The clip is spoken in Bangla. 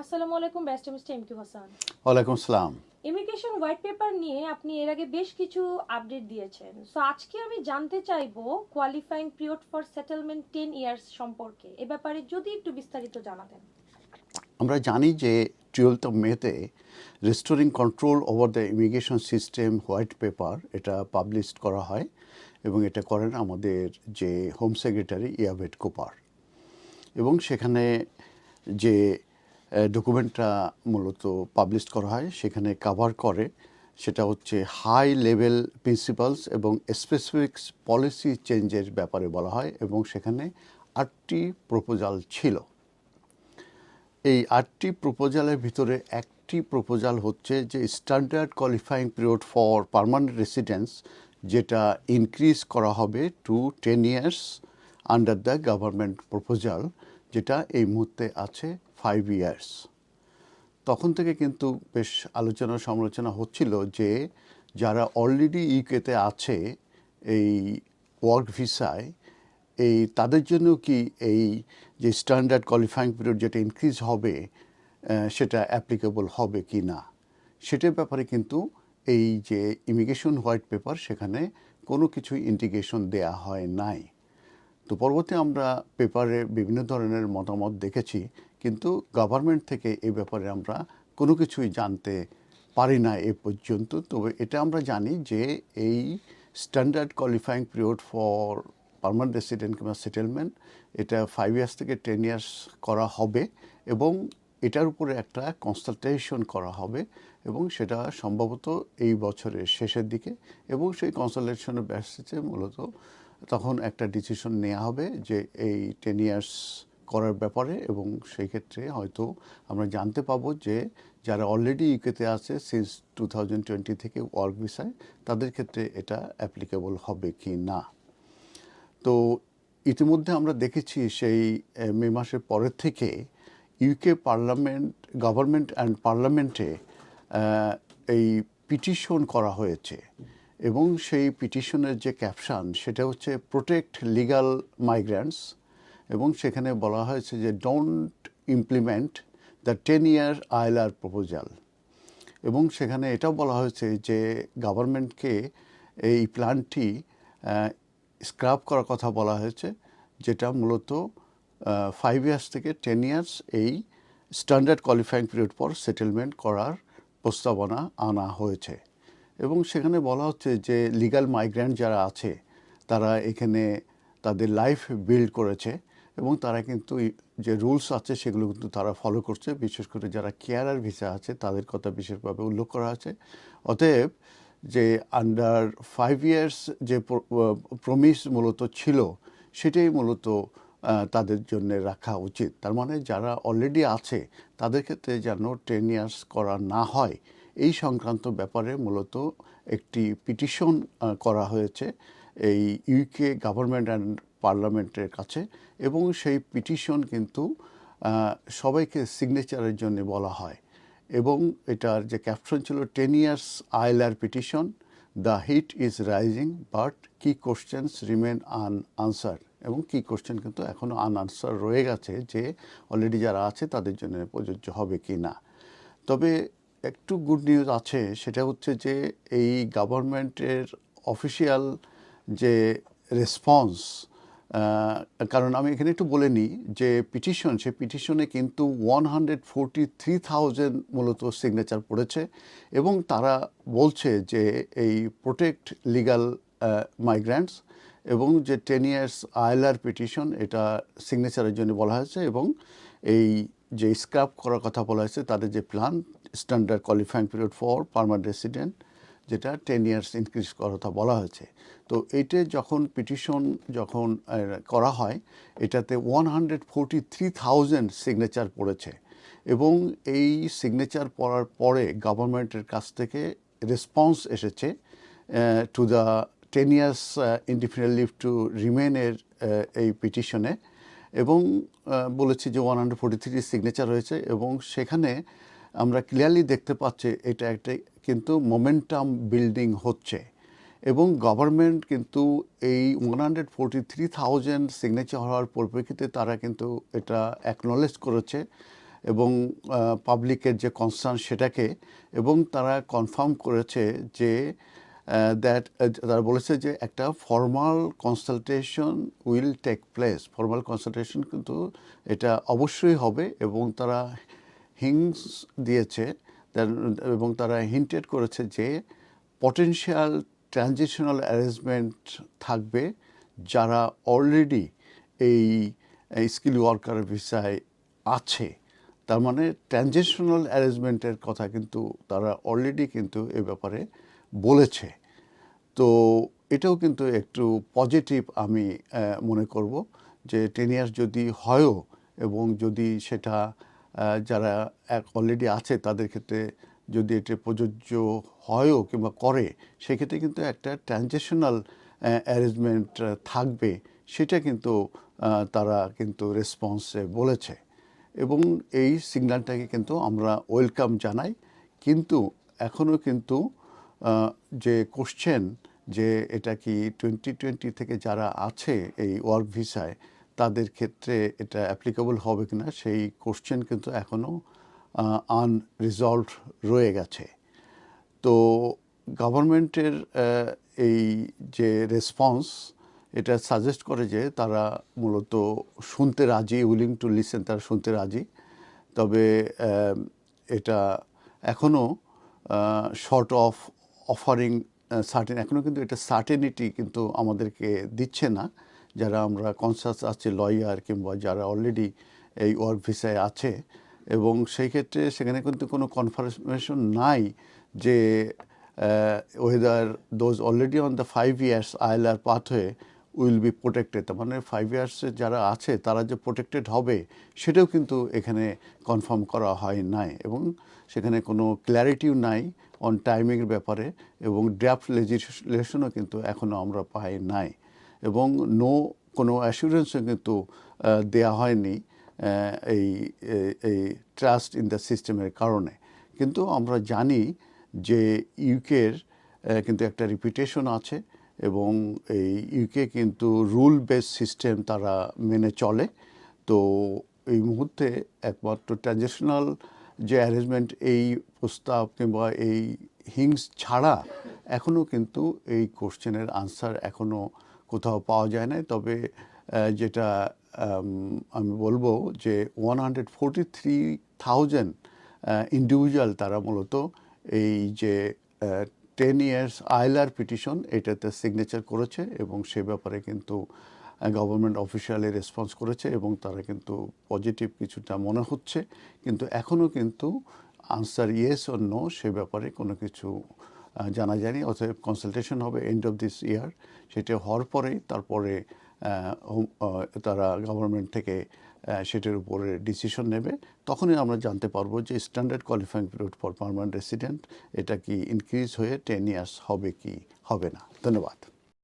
আসসালামু আলাইকুম barrister mister M Q Hasan. ওয়ালাইকুম আসসালাম। ইমিগ্রেশন হোয়াইট পেপার নিয়ে আপনি এর আগে বেশ কিছু আপডেট দিয়েছেন, সো আজকে আমি জানতে চাইবো qualifying period for settlement 10 years সম্পর্কে। এ ব্যাপারে যদি একটু বিস্তারিত জানাতেন। আমরা জানি যে 12 মেতে restoring control over the immigration system white paper এটা পাবলিশ করা হয় এবং এটা করেন আমাদের যে হোম সেক্রেটারি ইয়াভেট কোপার। এবং সেখানে যে ডকুমেন্টটা মূলত পাবলিশ করা হয় সেখানে কাভার করে সেটা হচ্ছে হাই লেভেল প্রিন্সিপালস এবং স্পেসিফিক পলিসি চেঞ্জের ব্যাপারে বলা হয় এবং সেখানে 8টি প্রপোজাল ছিল। এই 8টি প্রপোজালের ভিতরে একটি প্রপোজাল হচ্ছে যে standard qualifying period for permanent residence, যেটা ইনক্রিজ করা হবে to 10 years under the government proposal, যেটা এই মুহূর্তে আছে 5 ইয়ার্স। তখন থেকে কিন্তু বেশ আলোচনা সমালোচনা হচ্ছিল যে যারা অলরেডি ইউকেতে আছে এই ওয়ার্ক ভিসায়, এই তাদের জন্য কি এই যে স্ট্যান্ডার্ড কোয়ালিফাইং পিরিয়ড যেটা ইনক্রিজ হবে সেটা অ্যাপ্লিকেবল হবে কি না, সেটার ব্যাপারে কিন্তু এই যে ইমিগ্রেশন হোয়াইট পেপার সেখানে কোনো কিছু ইন্ডিকেশন দেয়া হয় নাই। তো পরবর্তী আমরা পেপারে বিভিন্ন ধরনের মতামত দেখেছি, কিন্তু গভর্নমেন্ট থেকে এই ব্যাপারে আমরা কোনো কিছুই জানতে পারি না এ পর্যন্ত। তবে এটা আমরা জানি যে এই standard qualifying period for permanent resident কিংবা সেটেলমেন্ট এটা 5 ইয়ার্স থেকে 10 ইয়ার্স করা হবে এবং এটার উপরে একটা কনসালটেশন করা হবে এবং সেটা সম্ভবত এই বছরের শেষের দিকে, এবং সেই কনসালটেশনের বেসিসে মূলত তখন একটা ডিসিশন নেওয়া হবে যে এই 10 ইয়ার্স করার ব্যাপারে। এবং সেই ক্ষেত্রে হয়তো আমরা জানতে পাবো যে যারা অলরেডি ইউকেতে আছে সিন্স 2020 থেকে ওয়ার্ক ভিসায়, তাদের ক্ষেত্রে এটা অ্যাপ্লিকেবল হবে কি না। তো ইতিমধ্যে আমরা দেখেছি সেই মে মাসের পরের থেকে ইউকে পার্লামেন্ট, গভর্নমেন্ট অ্যান্ড পার্লামেন্টে এই পিটিশন করা হয়েছে এবং সেই পিটিশনের যে ক্যাপশন সেটা হচ্ছে প্রোটেক্ট লিগ্যাল মাইগ্রেন্টস, এবং সেখানে বলা হয়েছে যে don't implement the 10 year ILR proposal. এবং সেখানে এটাও বলা হয়েছে যে গভর্নমেন্টকে এই প্ল্যানটি স্ক্রাপ করার কথা বলা হয়েছে, যেটা মূলত 5 ইয়ার্স থেকে 10 ইয়ার্স এই স্ট্যান্ডার্ড কোয়ালিফাইং পিরিয়ড পর সেটেলমেন্ট করার প্রস্তাবনা আনা হয়েছে। এবং সেখানে বলা হচ্ছে যে লিগ্যাল মাইগ্রেন্ট যারা আছে তারা এখানে তাদের লাইফ বিল্ড করেছে এবং তারা কিন্তু যে রুলস আছে সেগুলো কিন্তু তারা ফলো করছে, বিশেষ করে যারা কেয়ারার ভিসা আছে তাদের কথা বিশেষভাবে উল্লেখ করা আছে। অতএব যে আন্ডার 5 ইয়ার্স যে প্রমিস মূলত ছিল সেটাই মূলত তাদের জন্য রাখা উচিত। তার মানে যারা অলরেডি আছে তাদের ক্ষেত্রে যেন 10 ইয়ার্স করা না হয় এই সংক্রান্ত ব্যাপারে মূলত একটি পিটিশন করা হয়েছে এই ইউকে গভর্নমেন্ট অ্যান্ড পার্লামেন্টের কাছে। এবং সেই পিটিশন কিন্তু সবাইকে সিগনেচারের জন্য বলা হয় এবং এটার যে ক্যাপশন ছিল 10 years ILR petition, the heat is rising but key questions remain unanswered. এবং কি কোশ্চেন কিন্তু এখনও আনআনসার রয়ে গেছে যে অলরেডি যারা আছে তাদের জন্য প্রযোজ্য হবে কি না। তবে একটু গুড নিউজ আছে, সেটা হচ্ছে যে এই গভর্নমেন্টের অফিসিয়াল যে রেসপন্স, কারণ আমি এখানে একটু বলে নিই যে পিটিশন, সে পিটিশনে কিন্তু 143,000 মূলত সিগনেচার পড়েছে এবং তারা বলছে যে এই প্রোটেক্ট লিগ্যাল মাইগ্রেন্টস এবং যে 10 ইয়ার্স আইএলআর পিটিশন এটা সিগনেচারের জন্য বলা হয়েছে এবং এই যে স্ক্র্যাপ করার কথা বলা হয়েছে তাদের যে plan standard qualifying period for permanent resident, যেটা 10 ইয়ার্স ইনক্রিজ করার কথা বলা হয়েছে। তো এইটা যখন পিটিশন যখন করা হয় এটাতে 143,000 সিগনেচার পড়েছে এবং এই সিগনেচার পড়ার পরে গভর্নমেন্টের কাছ থেকে রেসপন্স এসেছে to the 10 years indefinite leave to রিমেনের এই পিটিশনে, এবং বলেছি যে 143 সিগনেচার হয়েছে এবং সেখানে আমরা ক্লিয়ারলি দেখতে পাচ্ছি এটা একটা কিন্তু মোমেন্টাম বিল্ডিং হচ্ছে এবং গভর্নমেন্ট কিন্তু এই 143,000 সিগনেচার হওয়ার পরিপ্রেক্ষিতে তারা কিন্তু এটা অ্যাকনলেজ করেছে এবং পাবলিকের যে কনসার্ন সেটাকে, এবং তারা কনফার্ম করেছে যে দ্যাট তারা বলেছে যে একটা formal consultation will take place, formal consultation কিন্তু এটা অবশ্যই হবে, এবং তারা হিংস দিয়েছে এবং তারা হিন্টেড করেছে যে পটেনশিয়াল ট্রানজিশনাল অ্যারেঞ্জমেন্ট থাকবে যারা অলরেডি এই স্কিল ওয়ার্কার ভিসায় আছে। তার মানে ট্রানজিশনাল অ্যারেঞ্জমেন্টের কথা কিন্তু তারা অলরেডি কিন্তু এ ব্যাপারে বলেছে। তো এটাও কিন্তু একটু পজিটিভ আমি মনে করব যে 10 ইয়ার্স যদি হয়ও, এবং যদি সেটা যারা অলরেডি আছে তাদের ক্ষেত্রে যদি এটা প্রযোজ্য হয়ও কিংবা করে, সেক্ষেত্রে কিন্তু একটা ট্রানজিশনাল অ্যারেঞ্জমেন্ট থাকবে, সেটা কিন্তু তারা কিন্তু রেসপন্সে বলেছে। এবং এই সিগন্যালটাকে কিন্তু আমরা ওয়েলকাম জানাই। কিন্তু এখনও কিন্তু যে কোশ্চেন যে এটা কি 2020 থেকে যারা আছে এই ওয়ার্ক ভিসায় তাদের ক্ষেত্রে এটা অ্যাপ্লিকেবল হবে কিনা, সেই কোশ্চেন কিন্তু এখনও আনরিজলভড রয়ে গেছে। তো গভর্নমেন্টের এই যে রেসপন্স, এটা সাজেস্ট করে যে তারা মূলত শুনতে রাজি, উইলিং টু লিসেন, তারা শুনতে রাজি। তবে এটা এখনও শর্ট অফ অফারিং সার্টেন, এখনও কিন্তু এটা সার্টেনিটি কিন্তু আমাদেরকে দিচ্ছে না যারা আমরা কনসাস আছে, লয়ার কিংবা যারা অলরেডি এই ওয়ার্ক ভিসায় আছে। এবং সেই ক্ষেত্রে সেখানে কিন্তু কোনো কনফার্মেশন নাই যে weather those already on the 5 years ILR pathway will be protected. তার মানে 5 ইয়ার্সে যারা আছে তারা যে প্রোটেক্টেড হবে সেটাও কিন্তু এখানে কনফার্ম করা হয় নাই, এবং সেখানে কোনো ক্ল্যারিটিও নাই অন টাইমিংয়ের ব্যাপারে, এবং ড্রাফট লেজিসলেশনও কিন্তু এখনও আমরা পাই নাই, এবং কোনো অ্যাসুরেন্সও কিন্তু দেয়া হয়নি এই এই ট্রাস্ট ইন দ্য সিস্টেমের কারণে। কিন্তু আমরা জানি যে ইউকের কিন্তু একটা রিপুটেশন আছে, এবং এই ইউকে কিন্তু রুল বেস সিস্টেম তারা মেনে চলে। তো এই মুহূর্তে একমাত্র ট্রানজিশনাল যে অ্যারেঞ্জমেন্ট, এই প্রস্তাব কিংবা এই হিংস ছাড়া এখনও কিন্তু এই কোশ্চেনের আনসার এখনও কোথাও পাওয়া যায় না। তবে যেটা আমি বলবো যে 143,000 ইন্ডিভিজুয়াল তারা মূলত এই যে 10 years ILR পিটিশন এটাতে সিগনেচার করেছে, এবং সে ব্যাপারে কিন্তু গভর্নমেন্ট অফিসিয়ালি রেসপন্স করেছে, এবং তারা কিন্তু পজিটিভ কিছুটা মনে হচ্ছে। কিন্তু এখনও কিন্তু আনসার ইয়েস অর নো সে ব্যাপারে কোনো কিছু জানা যায়নি। অতএব কনসালটেশন হবে এন্ড অফ দিস ইয়ার, সেটা হওয়ার পরেই তারপরে তারা গভর্নমেন্ট থেকে সেটার উপরে ডিসিশন নেবে। তখনই আমরা জানতে পারবো যে standard qualifying period for permanent resident এটা কি ইনক্রিজ হয়ে 10 years হবে কি হবে না। ধন্যবাদ।